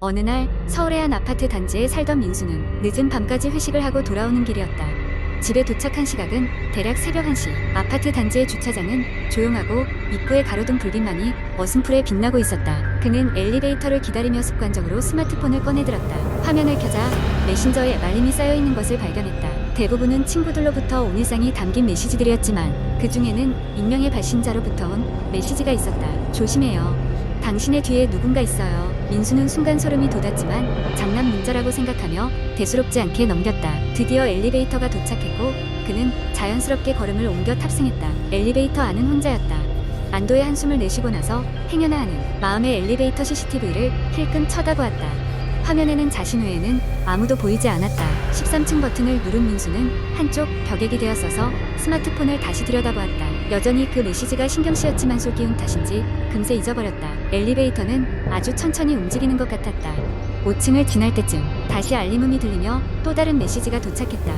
어느 날 서울의 한 아파트 단지에 살던 민수는 늦은 밤까지 회식을 하고 돌아오는 길이었다. 집에 도착한 시각은 대략 새벽 1시. 아파트 단지의 주차장은 조용하고 입구에 가로등 불빛만이 어슴풀에 빛나고 있었다. 그는 엘리베이터를 기다리며 습관적으로 스마트폰을 꺼내들었다. 화면을 켜자 메신저에 알림이 쌓여있는 것을 발견했다. 대부분은 친구들로부터 온 일상이 담긴 메시지들이었지만 그 중에는 익명의 발신자로부터 온 메시지가 있었다. 조심해요. 당신의 뒤에 누군가 있어요. 민수는 순간 소름이 돋았지만 장난 문자라고 생각하며 대수롭지 않게 넘겼다. 드디어 엘리베이터가 도착했고 그는 자연스럽게 걸음을 옮겨 탑승했다. 엘리베이터 안은 혼자였다. 안도의 한숨을 내쉬고 나서 행여나 하는 마음의 엘리베이터 CCTV를 힐끔 쳐다보았다. 화면에는 자신 외에는 아무도 보이지 않았다. 13층 버튼을 누른 민수는 한쪽 벽에 기대어 서서 스마트폰을 다시 들여다보았다. 여전히 그 메시지가 신경 쓰였지만 솔기운 탓인지 금세 잊어버렸다. 엘리베이터는 아주 천천히 움직이는 것 같았다. 5층을 지날 때쯤 다시 알림음이 들리며 또 다른 메시지가 도착했다.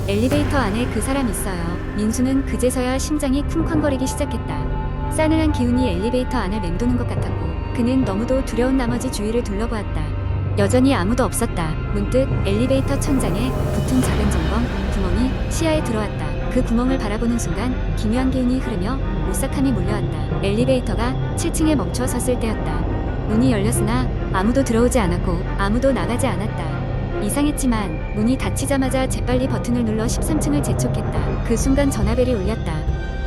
엘리베이터 안에 그 사람 있어요. 민수는 그제서야 심장이 쿵쾅거리기 시작했다. 싸늘한 기운이 엘리베이터 안을 맴도는 것 같았고 그는 너무도 두려운 나머지 주위를 둘러보았다. 여전히 아무도 없었다. 문득 엘리베이터 천장에 붙은 작은 점검 구멍이 시야에 들어왔다. 그 구멍을 바라보는 순간 기묘한 기운이 흐르며 오싹함이 몰려왔다. 엘리베이터가 7층에 멈춰 섰을 때였다. 문이 열렸으나 아무도 들어오지 않았고 아무도 나가지 않았다. 이상했지만 문이 닫히자마자 재빨리 버튼을 눌러 13층을 재촉했다. 그 순간 전화벨이 울렸다.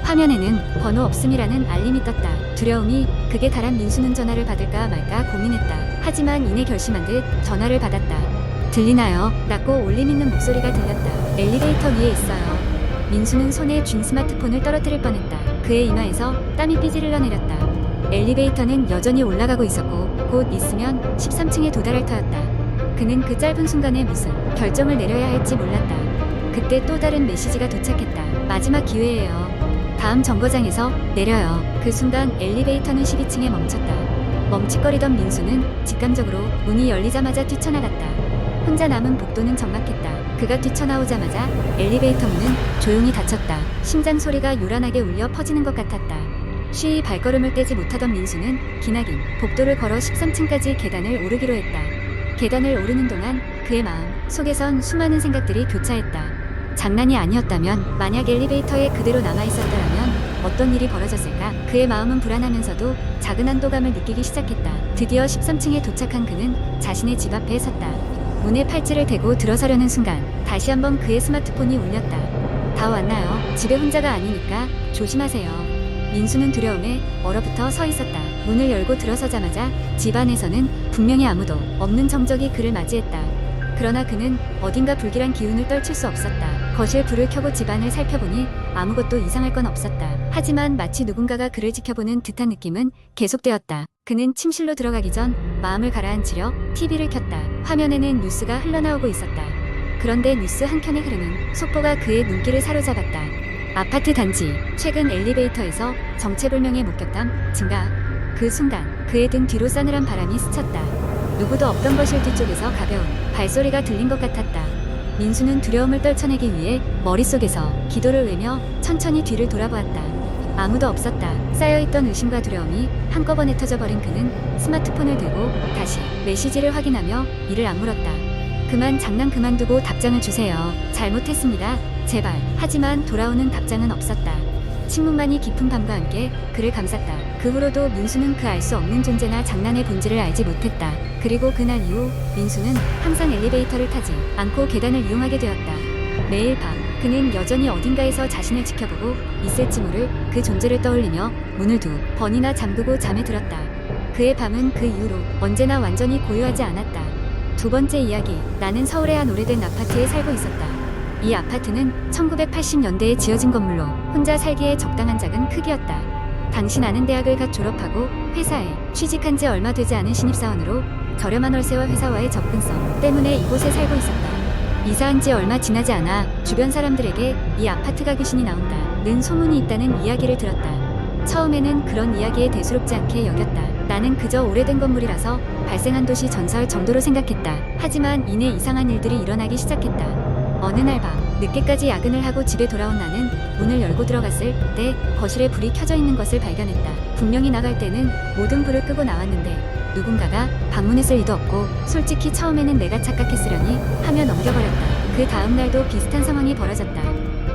화면에는 번호 없음이라는 알림이 떴다. 두려움이 극에 달한 민수는 전화를 받을까 말까 고민했다. 하지만 이내 결심한 듯 전화를 받았다. 들리나요? 낮고 울림 있는 목소리가 들렸다. 엘리베이터 위에 있어요. 민수는 손에 쥔 스마트폰을 떨어뜨릴 뻔했다. 그의 이마에서 땀이 삐질 흘러내렸다. 엘리베이터는 여전히 올라가고 있었고 곧 있으면 13층에 도달할 터였다. 그는 그 짧은 순간에 무슨 결정을 내려야 할지 몰랐다. 그때 또 다른 메시지가 도착했다. 마지막 기회예요. 다음 정거장에서 내려요. 그 순간 엘리베이터는 12층에 멈췄다. 멈칫거리던 민수는 직감적으로 문이 열리자마자 뛰쳐나갔다. 혼자 남은 복도는 적막했다. 그가 뛰쳐나오자마자 엘리베이터 문은 조용히 닫혔다. 심장 소리가 요란하게 울려 퍼지는 것 같았다. 쉬이 발걸음을 떼지 못하던 민수는 기나긴 복도를 걸어 13층까지 계단을 오르기로 했다. 계단을 오르는 동안 그의 마음 속에선 수많은 생각들이 교차했다. 장난이 아니었다면, 만약 엘리베이터에 그대로 남아있었다면 어떤 일이 벌어졌을까? 그의 마음은 불안하면서도 작은 안도감을 느끼기 시작했다. 드디어 13층에 도착한 그는 자신의 집 앞에 섰다. 문에 팔찌를 대고 들어서려는 순간 다시 한번 그의 스마트폰이 울렸다. 다 왔나요? 집에 혼자가 아니니까 조심하세요. 민수는 두려움에 얼어붙어 서 있었다. 문을 열고 들어서자마자 집 안에서는 분명히 아무도 없는 정적이 그를 맞이했다. 그러나 그는 어딘가 불길한 기운을 떨칠 수 없었다. 거실 불을 켜고 집안을 살펴보니 아무것도 이상할 건 없었다. 하지만 마치 누군가가 그를 지켜보는 듯한 느낌은 계속되었다. 그는 침실로 들어가기 전 마음을 가라앉히려 TV를 켰다. 화면에는 뉴스가 흘러나오고 있었다. 그런데 뉴스 한 켠에 흐르는 속보가 그의 눈길을 사로잡았다. 아파트 단지, 최근 엘리베이터에서 정체불명의 목격담 증가. 그 순간 그의 등 뒤로 싸늘한 바람이 스쳤다. 누구도 없던 거실 뒤쪽에서 가벼운 발소리가 들린 것 같았다. 민수는 두려움을 떨쳐내기 위해 머릿속에서 기도를 외며 천천히 뒤를 돌아보았다. 아무도 없었다. 쌓여있던 의심과 두려움이 한꺼번에 터져버린 그는 스마트폰을 들고 다시 메시지를 확인하며 이를 악물었다. 그만 장난 그만두고 답장을 주세요. 잘못했습니다. 제발. 하지만 돌아오는 답장은 없었다. 침묵만이 깊은 밤과 함께 그를 감쌌다. 그 후로도 민수는 그 알 수 없는 존재나 장난의 본질을 알지 못했다. 그리고 그날 이후 민수는 항상 엘리베이터를 타지 않고 계단을 이용하게 되었다. 매일 밤 그는 여전히 어딘가에서 자신을 지켜보고 있을지 모를 그 존재를 떠올리며 문을 2번이나 잠그고 잠에 들었다. 그의 밤은 그 이후로 언제나 완전히 고요하지 않았다. 두 번째 이야기. 나는 서울의 한 오래된 아파트에 살고 있었다. 이 아파트는 1980년대에 지어진 건물로 혼자 살기에 적당한 작은 크기였다. 당시 나는 대학을 갓 졸업하고 회사에 취직한 지 얼마 되지 않은 신입사원으로 저렴한 월세와 회사와의 접근성 때문에 이곳에 살고 있었다. 이사한 지 얼마 지나지 않아 주변 사람들에게 이 아파트가 귀신이 나온다는 소문이 있다는 이야기를 들었다. 처음에는 그런 이야기에 대수롭지 않게 여겼다. 나는 그저 오래된 건물이라서 발생한 도시 전설 정도로 생각했다. 하지만 이내 이상한 일들이 일어나기 시작했다. 어느 날 밤 늦게까지 야근을 하고 집에 돌아온 나는 문을 열고 들어갔을 때 거실에 불이 켜져 있는 것을 발견했다. 분명히 나갈 때는 모든 불을 끄고 나왔는데 누군가가 방문했을 리도 없고 솔직히 처음에는 내가 착각했으려니 하며 넘겨버렸다. 그 다음 날도 비슷한 상황이 벌어졌다.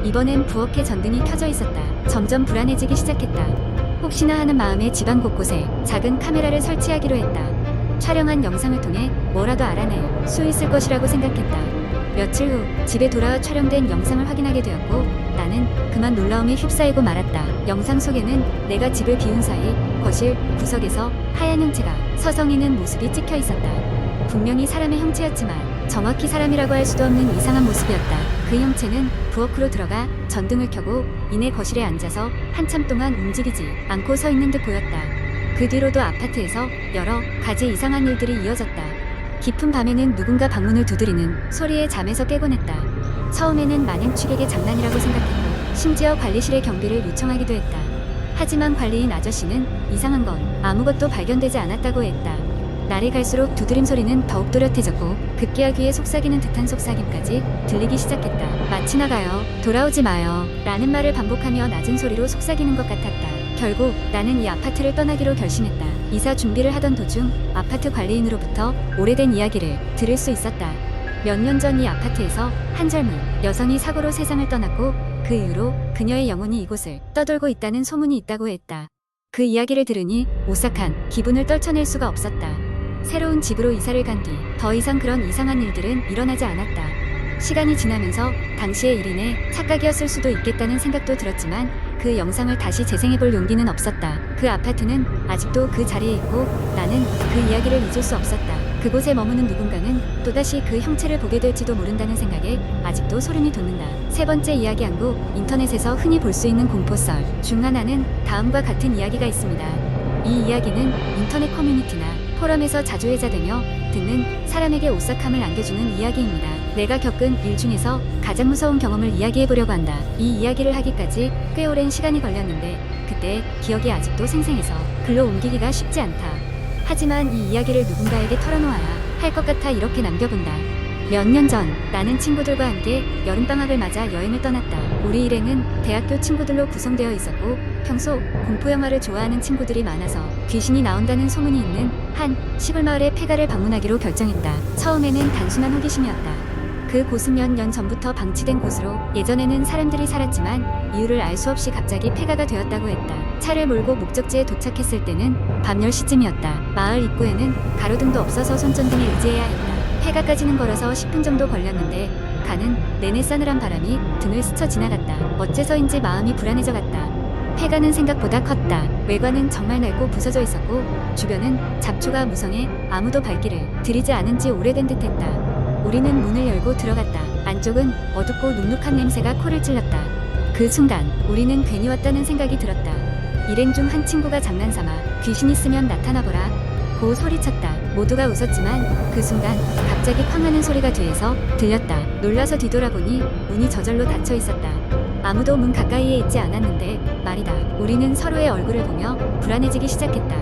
이번엔 부엌에 전등이 켜져 있었다. 점점 불안해지기 시작했다. 혹시나 하는 마음에 집안 곳곳에 작은 카메라를 설치하기로 했다. 촬영한 영상을 통해 뭐라도 알아낼 수 있을 것이라고 생각했다. 며칠 후 집에 돌아와 촬영된 영상을 확인하게 되었고 나는 그만 놀라움에 휩싸이고 말았다. 영상 속에는 내가 집을 비운 사이 거실 구석에서 하얀 형체가 서성이는 모습이 찍혀 있었다. 분명히 사람의 형체였지만 정확히 사람이라고 할 수도 없는 이상한 모습이었다. 그 형체는 부엌으로 들어가 전등을 켜고 이내 거실에 앉아서 한참 동안 움직이지 않고 서 있는 듯 보였다. 그 뒤로도 아파트에서 여러 가지 이상한 일들이 이어졌다. 깊은 밤에는 누군가 방문을 두드리는 소리에 잠에서 깨곤 했다. 처음에는 마냥 취객의 장난이라고 생각했고 심지어 관리실에 경비를 요청하기도 했다. 하지만 관리인 아저씨는 이상한 건 아무것도 발견되지 않았다고 했다. 날이 갈수록 두드림 소리는 더욱 또렷해졌고 급기야 귀에 속삭이는 듯한 속삭임까지 들리기 시작했다. 마치 나가요. 돌아오지 마요. 라는 말을 반복하며 낮은 소리로 속삭이는 것 같았다. 결국 나는 이 아파트를 떠나기로 결심했다. 이사 준비를 하던 도중 아파트 관리인으로부터 오래된 이야기를 들을 수 있었다. 몇 년 전 이 아파트에서 한 젊은 여성이 사고로 세상을 떠났고 그 이후로 그녀의 영혼이 이곳을 떠돌고 있다는 소문이 있다고 했다. 그 이야기를 들으니 오싹한 기분을 떨쳐낼 수가 없었다. 새로운 집으로 이사를 간 뒤 더 이상 그런 이상한 일들은 일어나지 않았다. 시간이 지나면서 당시의 일인의 착각이었을 수도 있겠다는 생각도 들었지만 그 영상을 다시 재생해볼 용기는 없었다. 그 아파트는 아직도 그 자리에 있고 나는 그 이야기를 잊을 수 없었다. 그곳에 머무는 누군가는 또다시 그 형체를 보게 될지도 모른다는 생각에 아직도 소름이 돋는다. 세 번째 이야기 한국 인터넷에서 흔히 볼 수 있는 공포썰 중 하나는 다음과 같은 이야기가 있습니다. 이 이야기는 인터넷 커뮤니티나 포럼에서 자주 회자되며 듣는 사람에게 오싹함을 안겨주는 이야기입니다. 내가 겪은 일 중에서 가장 무서운 경험을 이야기해보려고 한다. 이 이야기를 하기까지 꽤 오랜 시간이 걸렸는데 그때 기억이 아직도 생생해서 글로 옮기기가 쉽지 않다. 하지만 이 이야기를 누군가에게 털어놓아야 할 것 같아 이렇게 남겨본다. 몇 년 전 나는 친구들과 함께 여름방학을 맞아 여행을 떠났다. 우리 일행은 대학교 친구들로 구성되어 있었고 평소 공포영화를 좋아하는 친구들이 많아서 귀신이 나온다는 소문이 있는 한 시골 마을의 폐가를 방문하기로 결정했다. 처음에는 단순한 호기심이었다. 그 곳은 몇 년 전부터 방치된 곳으로 예전에는 사람들이 살았지만 이유를 알 수 없이 갑자기 폐가가 되었다고 했다. 차를 몰고 목적지에 도착했을 때는 밤 10시쯤이었다. 마을 입구에는 가로등도 없어서 손전등에 의지해야 했다. 폐가까지는 걸어서 10분 정도 걸렸는데 가는 내내 싸늘한 바람이 등을 스쳐 지나갔다. 어째서인지 마음이 불안해져 갔다. 폐가는 생각보다 컸다. 외관은 정말 낡고 부서져 있었고 주변은 잡초가 무성해 아무도 발길을 들이지 않은 지 오래된 듯했다. 우리는 문을 열고 들어갔다. 안쪽은 어둡고 눅눅한 냄새가 코를 찔렀다. 그 순간 우리는 괜히 왔다는 생각이 들었다. 일행 중 한 친구가 장난삼아 귀신 있으면 나타나보라 고 소리쳤다. 모두가 웃었지만 그 순간 갑자기 쾅 하는 소리가 뒤에서 들렸다. 놀라서 뒤돌아보니 문이 저절로 닫혀 있었다. 아무도 문 가까이에 있지 않았는데 말이다. 우리는 서로의 얼굴을 보며 불안해지기 시작했다.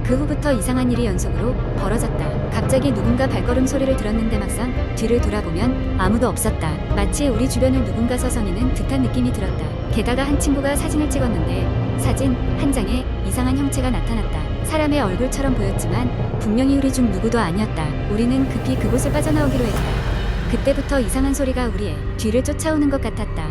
그 후부터 이상한 일이 연속으로 벌어졌다. 갑자기 누군가 발걸음 소리를 들었는데 막상 뒤를 돌아보면 아무도 없었다. 마치 우리 주변을 누군가 서성이는 듯한 느낌이 들었다. 게다가 한 친구가 사진을 찍었는데 사진 한 장에 이상한 형체가 나타났다. 사람의 얼굴처럼 보였지만 분명히 우리 중 누구도 아니었다. 우리는 급히 그곳을 빠져나오기로 했다. 그때부터 이상한 소리가 우리의 뒤를 쫓아오는 것 같았다.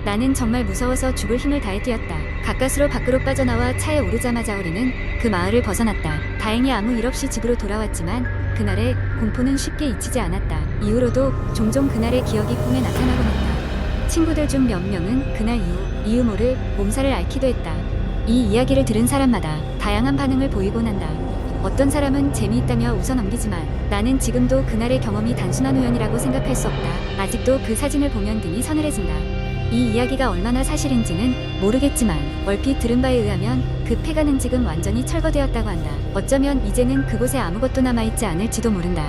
나는 정말 무서워서 죽을 힘을 다해 뛰었다. 가까스로 밖으로 빠져나와 차에 오르자마자 우리는 그 마을을 벗어났다. 다행히 아무 일 없이 집으로 돌아왔지만 그날의 공포는 쉽게 잊히지 않았다. 이후로도 종종 그날의 기억이 꿈에 나타나곤 했다. 친구들 중 몇 명은 그날 이후 모를 몸살을 앓기도 했다. 이 이야기를 들은 사람마다 다양한 반응을 보이곤 한다. 어떤 사람은 재미있다며 웃어 넘기지만 나는 지금도 그날의 경험이 단순한 우연이라고 생각할 수 없다. 아직도 그 사진을 보면 등이 서늘해진다. 이 이야기가 얼마나 사실인지는 모르겠지만 얼핏 들은 바에 의하면 그 폐가는 지금 완전히 철거되었다고 한다. 어쩌면 이제는 그곳에 아무것도 남아있지 않을지도 모른다.